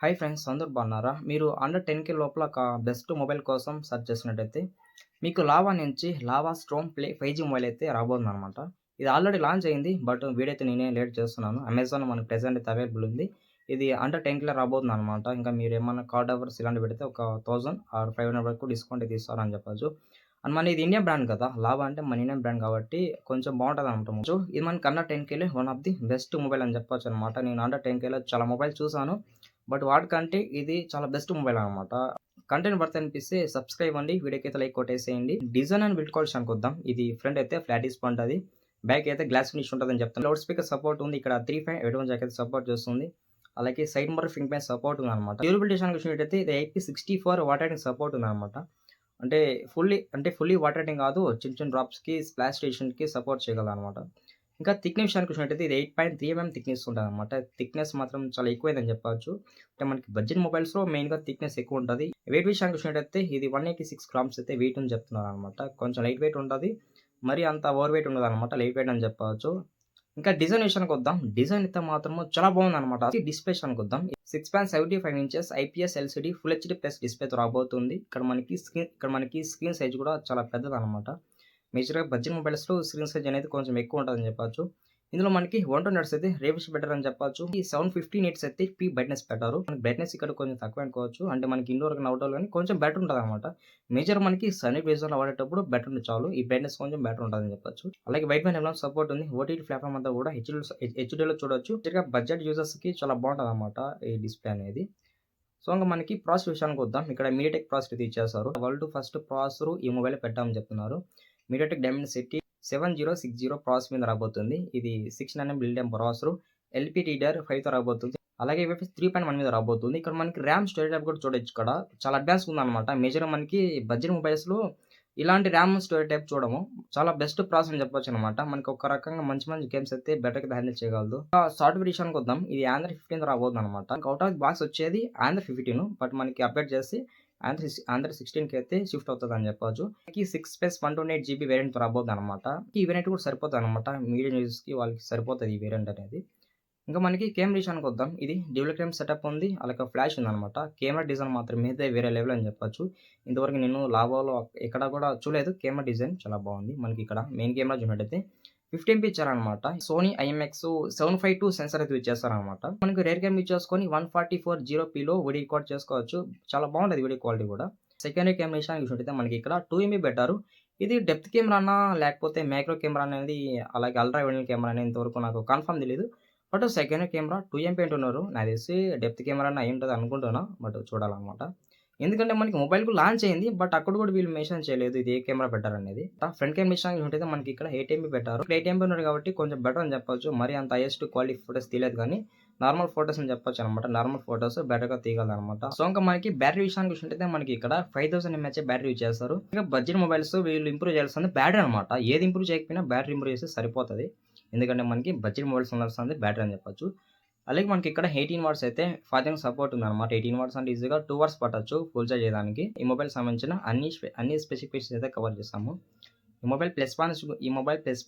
Hi friends అందరూ బాగున్నారా? మీరు అండర్ 10,000 లోపల ఒక బెస్ట్ మొబైల్ కోసం సెర్చ్ చేసినట్టయితే, మీకు లావా నుంచి lava storm play 5G mobile అయితే రాబోతుందనమాట. ఇది ఆల్రెడీ లాంచ్ అయింది. బట్ వీడైతే నేనే లేట్ చేస్తున్నాను. అమెజాన్‌లో మనకు ప్రెజెంట్ అయితే అవైలబుల్ ఉంది. ఇది అండర్ 10,000 రాబోతుందనమాట. ఇంకా మీరేమన్నా కార్డ్ ఆఫర్స్ ఇలాంటివి పెడితే ఒక 1000 ఆర్ 500 వరకు డిస్కౌంట్ అయితే ఇస్తారని చెప్పొచ్చు. అండ్ మన ఇది ఇండియన్ బ్రాండ్ కదా! లావా అంటే మన ఇండియన్ బ్రాండ్ కాబట్టి కొంచెం బావుంటదనమాట. సో, ఇది మనకి under 10,000 one of the best mobile అని చెప్పొచ్చనమాట. నేను అండర్ 10,000 చాలా మొబైల్ చూసాను. బట్ వాటికంటే ఇది చాలా బెస్ట్ మొబైల్ అనమాట. కంటెంట్ వర్త్ అనిపిస్తే సబ్స్క్రైబ్ అండి. వీడియోకైతే లైక్ కొట్టేసేయండి. డిజైన్ అండ్ బిల్డ్ క్వాలిటీ అనుకుందాం. ఇది ఫ్రంట్ అయితే ఫ్లాట్ డిస్ప్లే ఉంటది. బ్యాక్ అయితే గ్లాస్ ఫినిష్ ఉంటదని చెప్తాను. లౌడ్ స్పీకర్ సపోర్ట్ ఉంది. ఇక్కడ 3.5 హెడ్‌ఫోన్ జాక్ అయితే సపోర్ట్ చేస్తుంది. అలాగే side mirror finger print support ఉందనమాట. డ్యూరబిలిటీ విషయానికి వచ్చినట్టయితే ఇది IP64 వాటర్ రైటింగ్ సపోర్ట్ ఉందనమాట. ఫుల్లీ వాటర్ రైటింగ్ కాదు. చిన్న చిన్న డ్రాప్స్‌కి, స్ప్లాష్ స్టేషన్‌కి సపోర్ట్ చేయగలదనమాట. ఇంకా థిక్‌నెస్ విషయానికి వచ్చినట్టయితే ఇది 8.3 థిక్‌నెస్ ఉంటదనమాట. థిక్‌నెస్ మాత్రం చాలా ఎక్కువైందని చెప్పొచ్చు. అంటే మనకి బడ్జెట్ మొబైల్స్‌లో మెయిన్‌గా థిక్‌నెస్ ఎక్కువుంటది. వెయిట్ విషయానికి వచ్చినట్టయితే ఇది 186 గ్రామ్స్ అయితే వెయిట్ అని చెప్తున్నారనమాట. కొంచెం లైట్ వెయిట్ ఉంటది. మరీ అంత ఓవర్ వెయిట్ ఉండదనమాట. లైట్ వెయిట్ అని చెప్పవచ్చు. ఇంకా డిజైన్ విషయానికొద్దాం. డిజైన్ అయితే మాత్రము చాలా బాగుందనమాట. డిస్ప్లే విషయానికొద్దాం. 6.75 inches IPS LCD full HD plus డిస్ప్లేతో రాబోతుంది. ఇక్కడ మనకి స్క్రీన్ సైజ్ కూడా చాలా పెద్దదనమాట. మేజర్‌గా బడ్జెట్ మొబైల్స్‌లో స్క్రీన్ సైజ్ అనేది కొంచెం ఎక్కువ ఉంటదని చెప్పొచ్చు. ఇందులో మనకి 120 హెర్ట్జ్ అయితే రిఫ్రెష్ బెటర్ అని చెప్పొచ్చు. ఈ 750 నిట్స్ అయితే పీక్ బ్రైట్‌నెస్ పెట్టారు. మనకి బ్రైట్‌నెస్ ఇక్కడ కొంచెం తక్కువ అనుకోవచ్చు. అంటే మనకి ఇండోర్ గాని, అవుట్‌డోర్ గాని కొంచెం బెటర్ ఉంటదనమాట. మేజర్ మనకి సన్నీ విజన్‌లో వాడేటప్పుడు బెటర్ ఉంటే చాలు. ఈ బ్రైట్‌నెస్ కొంచెం బెటర్ ఉంటదని చెప్పొచ్చు. అలాగే వైడ్ బ్యాండ్ ఎలాంటి సపోర్ట్ ఉంది. ఓటీటీ ప్లాట్‌ఫార్మ్ అంతా కూడా హెచ్‌డీలో చూడొచ్చు. మేజర్‌గా బడ్జెట్ యూజర్స్‌కి చాలా బాగుంటదనమాట ఈ డిస్ప్లే అనేది. సో, ఇంక మనకి ప్రాసెసర్ విషయానికొద్దాం. ఇక్కడ మీడియాటెక్ ప్రాసెసర్ అయితే ఇచ్చేసారు. వరల్డ్ ఫస్ట్ ప్రాసెసర్ ఈ మొబైల్‌లో పెట్టామని చెప్తున్నారు. మీడియాటెక్ డైమెన్సిటీ 7060 ప్రాసెసర్ మీద రాబోతుంది. ఇది 6 నానో బిల్డెన్ ప్రాసెసర్. LPDDR5తో రాబోతుంది. అలాగే యూఎఫ్ఎస్ 3.1 మీద రాబోతుంది. ఇక్కడ మనకి ర్యామ్ స్టోరేజ్ ట్యాబ్ కూడా చూడొచ్చు ఇక్కడ. చాలా అడ్వాన్స్‌గా ఉందనమాట. మేజర్‌గా మనకి బడ్జెట్ మొబైల్స్‌లో ఇలాంటి ర్యామ్ స్టోరేజ్ టైప్ చూడము. చాలా బెస్ట్ ప్రాసెసర్ అని చెప్పొచ్చనమాట. మనకి ఒక రకంగా మంచి మంచి గేమ్స్ అయితే బెటర్‌గా హ్యాండిల్ చేయగలదు. సాఫ్ట్‌వేర్ విషయానికొద్దాం. ఇది ఆండ్రాయిడ్ 15 రాబోతుందనమాట. అవుట్ ఆఫ్ ది బాక్స్ వచ్చేది ఆండ్రాయిడ్ 15 బట్ మనకి అప్‌డేట్ చేసి ఆండ్రాయిడ్ 16కి అయితే షిఫ్ట్ అవుతదని చెప్పొచ్చు. మనకి 6+128 జీబీ వేరియంట్‌తో రాబోతుందనమాట. ఈ వేరియంట్ కూడా సరిపోతదనమాట. మీడియం యూజర్స్‌కి వాళ్ళకి సరిపోతది ఈ వేరియంట్ అనేది. ఇంకా మనకి కెమెరా విషయానికొద్దాం. ఇది డ్యూయల్ క్యామ్ సెటప్ ఉంది. అలాగే ఫ్లాష్ ఉందనమాట. కెమెరా డిజైన్ మాత్రం అయితే వేరే లెవెల్ అని చెప్పొచ్చు. ఇంతవరకు నేను లావోలో ఎక్కడ కూడా చూడలేదు. కెమెరా డిజైన్ చాలా బాగుంది. మనకి ఇక్కడ మెయిన్ కెమెరా చూసినట్టయితే 50 ఎంపీ ఇచ్చారనమాట. సోనీ IMX 752 సెన్సార్ అయితే ఇచ్చేస్తారనమాట. మనకి రేర్ క్యామ్ యూజ్ చేసుకొని 144 0pలో వీడియో రికార్డ్ చేసుకోవచ్చు. చాలా బాగుంటది వీడియో క్వాలిటీ కూడా. సెకండరీ కెమెరా విషయానికి చూసినట్టయితే మనకి ఇక్కడ 2 ఎంబీ పెట్టారు. ఇది డెప్త్ కెమెరా అన్నా లేకపోతే మ్యాక్రో కెమెరా అనేది అలాగే అల్ట్రా వైడ్ కెమెరా అనేది ఇంతవరకు నాకు కన్ఫర్మ్ తెలీదు. బట్ సెకండ్ కెమెరా 2 ఎంపీ అంటున్నారు. నాకు తెలిసి డెప్త్ కెమెరానే అయ్యుంటది అనుకుంటున్నా. బట్ చూడాలనమాట. ఎందుకంటే మనకి మొబైల్ కూడా లాంచ్ అయింది. బట్ అక్కడ కూడా వీళ్ళు మెన్షన్ చేయలేదు. ఇది ఏ కెమెరా పెట్టారనేది. ఫ్రంట్ కెమెరా విషయానికి చూసుకుంటే మనకి ఇక్కడ 8 ఎంపీ పెట్టారు. 8 ఎంపీ ఉన్నారు కాబట్టి కొంచెం బెటర్ అని చెప్పొచ్చు. మరి అంత హైయెస్ట్ క్వాలిటీ ఫోటోస్ తీయలేదు కానీ నార్మల్ ఫోటోస్ అని చెప్పొచ్చు అనమాట. నార్మల్ ఫోటోస్ బెటర్‌గా తీయగలదనమాట. సో, ఇంకా మనకి బ్యాటరీ విషయానికి చూసుకుంటే మనకి ఇక్కడ 5000 ఎంహెచ్ బ్యాటరీ యూజ్ చేస్తారు. ఇంకా బడ్జెట్ మొబైల్స్ వీళ్ళు ఇంప్రూవ్ చేయాల్సింది బ్యాటరీ అనమాట. ఏది ఇంప్రూవ్ చేయకపోయినా బ్యాటరీ ఇంప్రూవ్ చేస్తే సరిపోతది. ఎందుకంటే మనకి బడ్జెట్ మొబైల్స్ ఉండాల్సింది బ్యాటరీ అని చెప్పొచ్చు. అలాగే మనకి ఇక్కడ 18 వాట్స్ అయితే ఛార్జింగ్ సపోర్ట్ ఉందనమాట. 18 వాట్స్ అంటే ఈజీగా 2 అవర్స్ పట్టొచ్చు ఫుల్ చార్జ్ చేయడానికి. ఈ మొబైల్‌కి సంబంధించిన అన్ని స్పెసిఫికేషన్స్ అయితే కవర్ చేసాము. ఈ మొబైల్ ప్లస్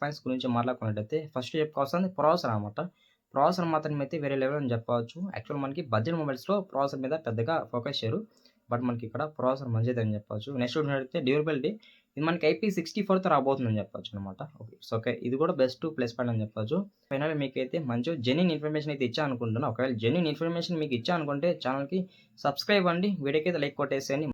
పాయింట్స్ గురించి మాట్లాడుకున్నట్టయితే ఫస్ట్ చెప్పుకోవాల్సింది ప్రాసెసర్ అనమాట. ప్రాసెసర్ మాత్రం అయితే వేరే లెవెల్ అని చెప్పవచ్చు. యాక్చువల్ మనకి బడ్జెట్ మొబైల్స్‌లో ప్రాసెసర్ మీద పెద్దగా ఫోకస్ చేయరు. బట్ మనకి ఇక్కడ ప్రాసెసర్ మంచిదని చెప్పొచ్చు. నెక్స్ట్ చూసినట్టయితే డ్యూరబిలిటీ ఇది మనకి IP64తో రాబోతుందని చెప్పొచ్చు అనమాట. ఓకే. ఇది కూడా బెస్ట్ ప్లస్ పాయింట్ అని చెప్పొచ్చు. ఫైనల్‌గా మీకైతే మంచి జెన్యూన్ ఇన్ఫర్మేషన్ అయితే ఇచ్చా అనుకుంటున్నా. ఒకవేళ జెన్యూన్ ఇన్ఫర్మేషన్ మీకు ఇచ్చా అనుకుంటే ఛానెల్‌కి సబ్స్క్రైబ్ అవ్వండి. వీడియోకైతే లైక్ కొట్టేసేయండి.